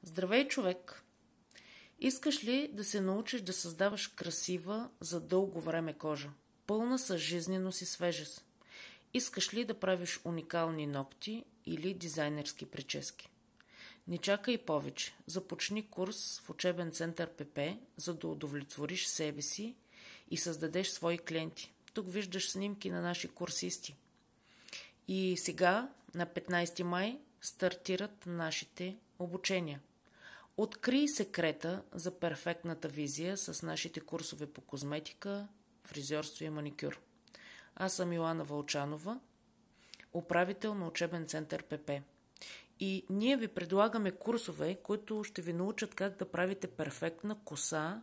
Здравей, човек! Искаш ли да се научиш да създаваш красива за дълго време кожа, пълна с жизненост и свежест? Искаш ли да правиш уникални ногти или дизайнерски прически? Не чакай повече. Започни курс в учебен център ПП, за да удовлетвориш себе си и създадеш свои клиенти. Тук виждаш снимки на наши курсисти. И сега, на 15 май, стартират нашите обучения. Открий секрета за перфектната визия с нашите курсове по козметика, фризьорство и маникюр. Аз съм Йоана Вълчанова, управител на учебен център ПП. И ние ви предлагаме курсове, които ще ви научат как да правите перфектна коса,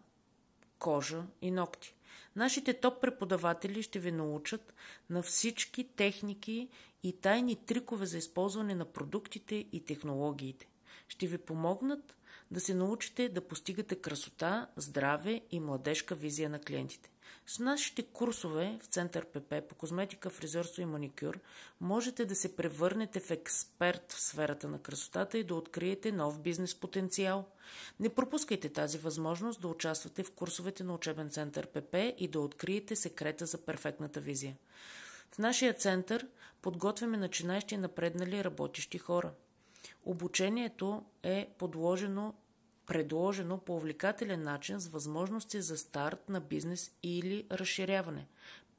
кожа и ногти. Нашите топ преподаватели ще ви научат на всички техники и тайни трикове за използване на продуктите и технологиите. Ще ви помогнат да се научите да постигате красота, здраве и младежка визия на клиентите. С нашите курсове в Център ПП по козметика, фризьорство и маникюр можете да се превърнете в експерт в сферата на красотата и да откриете нов бизнес потенциал. Не пропускайте тази възможност да участвате в курсовете на учебен център ПП и да откриете секрета за перфектната визия. В нашия център подготвяме начинаещи и напреднали работещи хора. Обучението е предложено по увлекателен начин с възможности за старт на бизнес или разширяване.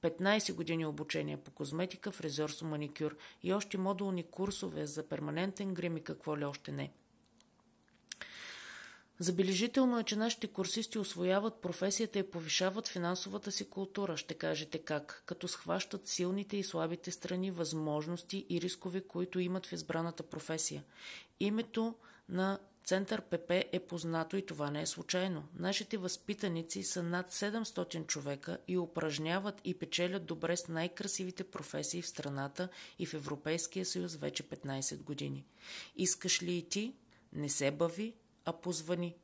15 години обучение по козметика, фризьорство, маникюр и още модулни курсове за перманентен грим и какво ли още не. Забележително е, че нашите курсисти усвояват професията и повишават финансовата си култура. Ще кажете как? Като схващат силните и слабите страни, възможности и рискове, които имат в избраната професия. Името на Център ПП е познато и това не е случайно. Нашите възпитаници са над 700 човека и упражняват и печелят добре с най-красивите професии в страната и в Европейския съюз вече 15 години. Искаш ли и ти? Не се бави, а позвани.